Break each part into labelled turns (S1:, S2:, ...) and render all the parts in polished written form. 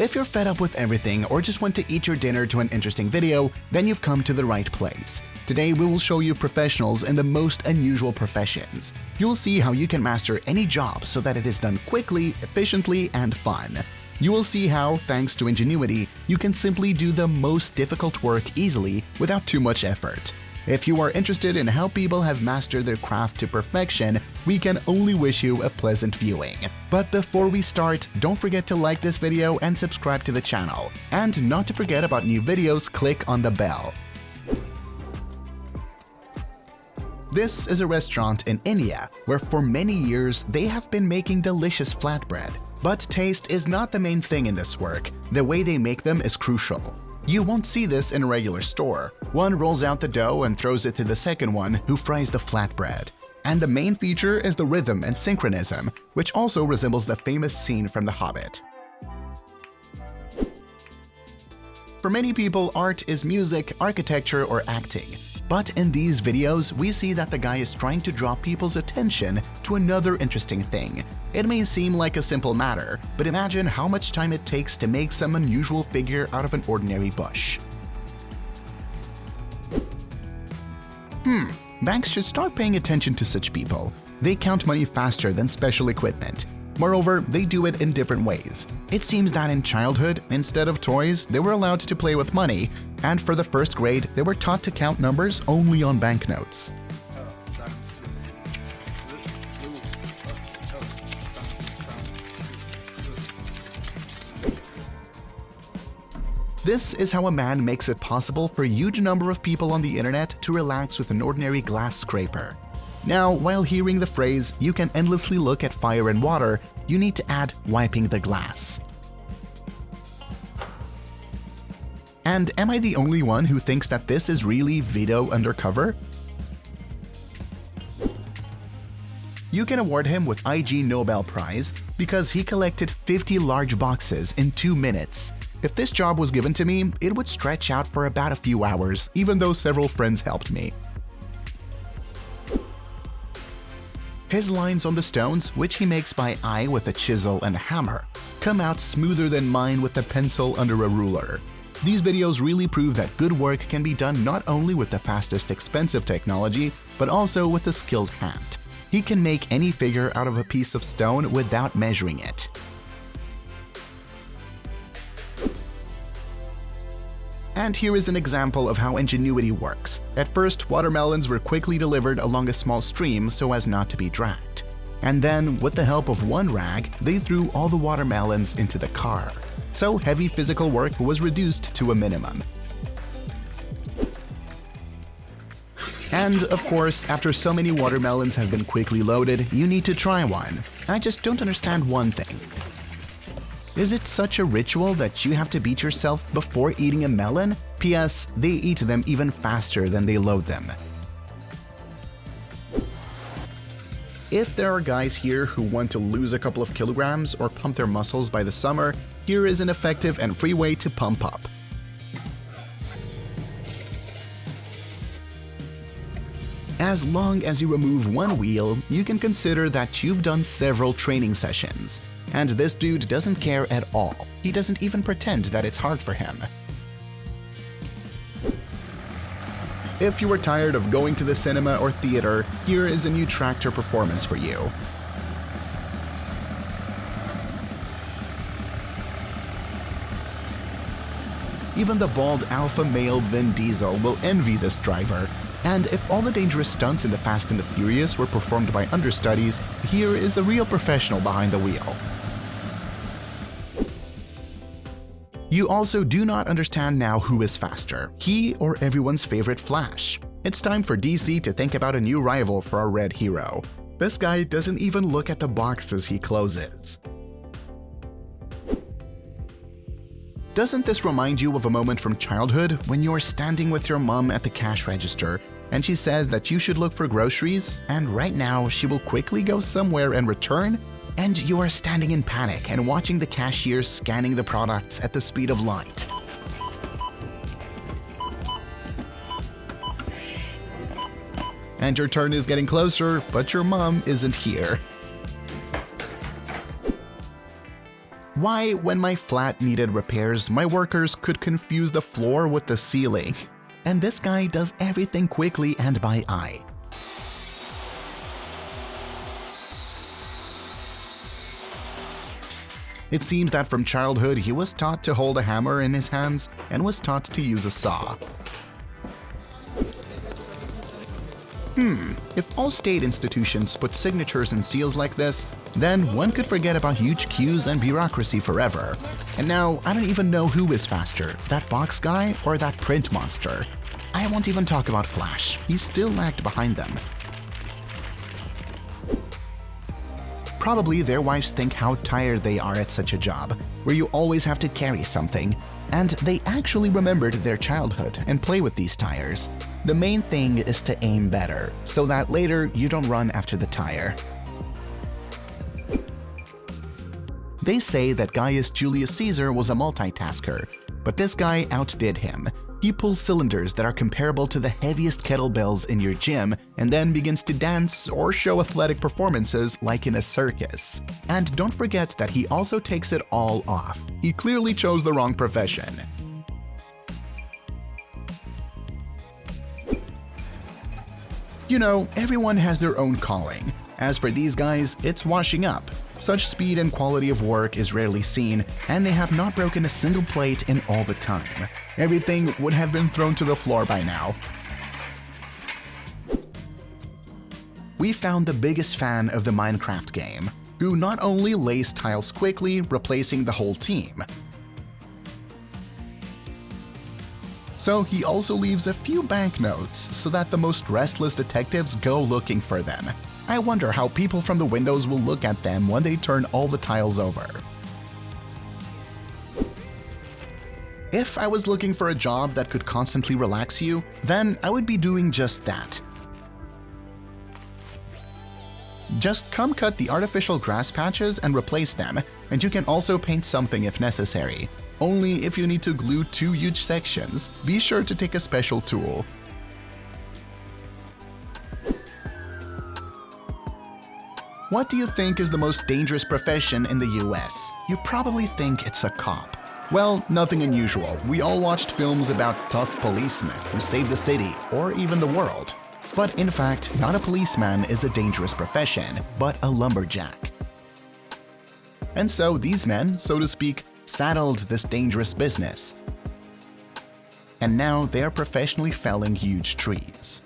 S1: If you're fed up with everything or just want to eat your dinner to an interesting video, then you've come to the right place. Today we will show you professionals in the most unusual professions. You'll see how you can master any job so that it is done quickly, efficiently, and fun. You will see how, thanks to ingenuity, you can simply do the most difficult work easily without too much effort. If you are interested in how people have mastered their craft to perfection, we can only wish you a pleasant viewing. But before we start, don't forget to like this video and subscribe to the channel. And not to forget about new videos, click on the bell. This is a restaurant in India where for many years they have been making delicious flatbread. But taste is not the main thing in this work. The way they make them is crucial. You won't see this in a regular store. One rolls out the dough and throws it to the second one, who fries the flatbread. And the main feature is the rhythm and synchronism, which also resembles the famous scene from The Hobbit. For many people, art is music, architecture, or acting. But in these videos, we see that the guy is trying to draw people's attention to another interesting thing. It may seem like a simple matter, but imagine how much time it takes to make some unusual figure out of an ordinary bush. Banks should start paying attention to such people. They count money faster than special equipment. Moreover, they do it in different ways. It seems that in childhood, instead of toys, they were allowed to play with money, and for the first grade, they were taught to count numbers only on banknotes. This is how a man makes it possible for a huge number of people on the internet to relax with an ordinary glass scraper. Now, while hearing the phrase, "you can endlessly look at fire and water," you need to add wiping the glass. And am I the only one who thinks that this is really Vito undercover? You can award him with IG Nobel Prize because he collected 50 large boxes in 2 minutes. If this job was given to me, it would stretch out for about a few hours, even though several friends helped me. His lines on the stones, which he makes by eye with a chisel and a hammer, come out smoother than mine with a pencil under a ruler. These videos really prove that good work can be done not only with the fastest expensive technology, but also with a skilled hand. He can make any figure out of a piece of stone without measuring it. And here is an example of how ingenuity works. At first, watermelons were quickly delivered along a small stream so as not to be dragged. And then, with the help of one rag, they threw all the watermelons into the car. So heavy physical work was reduced to a minimum. And of course, after so many watermelons have been quickly loaded, you need to try one. I just don't understand one thing. Is it such a ritual that you have to beat yourself before eating a melon? P.S. They eat them even faster than they load them. If there are guys here who want to lose a couple of kilograms or pump their muscles by the summer, here is an effective and free way to pump up. As long as you remove one wheel, you can consider that you've done several training sessions. And this dude doesn't care at all. He doesn't even pretend that it's hard for him. If you were tired of going to the cinema or theater, here is a new tractor performance for you. Even the bald alpha male Vin Diesel will envy this driver. And if all the dangerous stunts in the Fast and the Furious were performed by understudies, here is a real professional behind the wheel. You also do not understand now who is faster, he or everyone's favorite Flash. It's time for DC to think about a new rival for our red hero. This guy doesn't even look at the boxes he closes. Doesn't this remind you of a moment from childhood when you're standing with your mom at the cash register and she says that you should look for groceries, and right now she will quickly go somewhere and return? And you are standing in panic and watching the cashier scanning the products at the speed of light. And your turn is getting closer, but your mom isn't here. Why, when my flat needed repairs, my workers could confuse the floor with the ceiling? And this guy does everything quickly and by eye. It seems that from childhood he was taught to hold a hammer in his hands and was taught to use a saw. If all state institutions put signatures and seals like this, then one could forget about huge queues and bureaucracy forever. And now, I don't even know who is faster, that box guy or that print monster. I won't even talk about Flash, he's still lagged behind them. Probably their wives think how tired they are at such a job, where you always have to carry something, and they actually remembered their childhood and play with these tires. The main thing is to aim better, so that later you don't run after the tire. They say that Gaius Julius Caesar was a multitasker, but this guy outdid him. He pulls cylinders that are comparable to the heaviest kettlebells in your gym and then begins to dance or show athletic performances like in a circus. And don't forget that he also takes it all off. He clearly chose the wrong profession. You know, everyone has their own calling. As for these guys, it's washing up. Such speed and quality of work is rarely seen, and they have not broken a single plate in all the time. Everything would have been thrown to the floor by now. We found the biggest fan of the Minecraft game, who not only lays tiles quickly, replacing the whole team. So he also leaves a few banknotes so that the most restless detectives go looking for them. I wonder how people from the windows will look at them when they turn all the tiles over. If I was looking for a job that could constantly relax you, then I would be doing just that. Just come cut the artificial grass patches and replace them, and you can also paint something if necessary. Only if you need to glue 2 huge sections, be sure to take a special tool. What do you think is the most dangerous profession in the US? You probably think it's a cop. Well, nothing unusual. We all watched films about tough policemen who save the city or even the world. But in fact, not a policeman is a dangerous profession, but a lumberjack. And so these men, so to speak, saddled this dangerous business. And now they are professionally felling huge trees.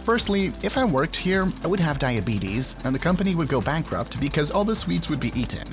S1: Firstly, if I worked here, I would have diabetes, and the company would go bankrupt because all the sweets would be eaten.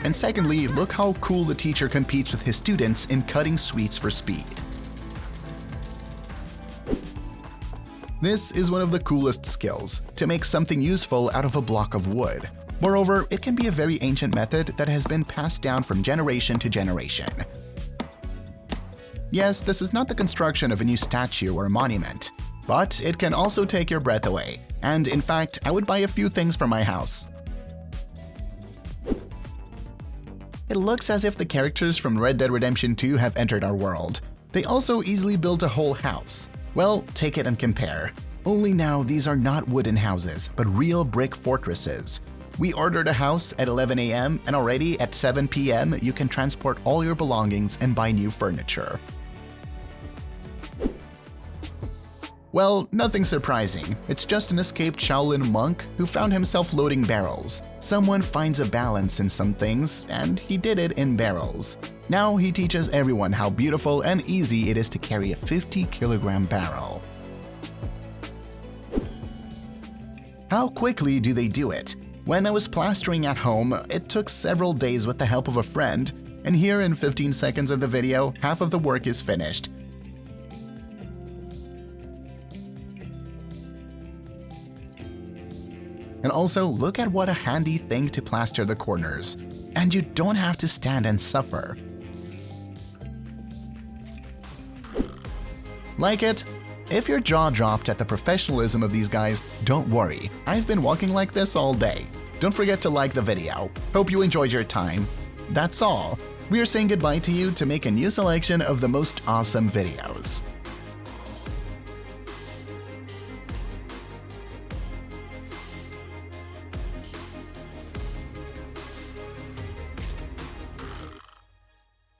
S1: And secondly, look how cool the teacher competes with his students in cutting sweets for speed. This is one of the coolest skills, to make something useful out of a block of wood. Moreover, it can be a very ancient method that has been passed down from generation to generation. Yes, this is not the construction of a new statue or a monument, but it can also take your breath away, and in fact, I would buy a few things for my house. It looks as if the characters from Red Dead Redemption 2 have entered our world. They also easily built a whole house. Well, take it and compare. Only now these are not wooden houses, but real brick fortresses. We ordered a house at 11 a.m. and already at 7 p.m. you can transport all your belongings and buy new furniture. Well, nothing surprising. It's just an escaped Shaolin monk who found himself loading barrels. Someone finds a balance in some things, and he did it in barrels. Now he teaches everyone how beautiful and easy it is to carry a 50-kilogram barrel. How quickly do they do it? When I was plastering at home, it took several days with the help of a friend, and here in 15 seconds of the video, half of the work is finished. And also, look at what a handy thing to plaster the corners. And you don't have to stand and suffer. Like it? If your jaw dropped at the professionalism of these guys, don't worry. I've been walking like this all day. Don't forget to like the video. Hope you enjoyed your time. That's all. We are saying goodbye to you to make a new selection of the most awesome videos.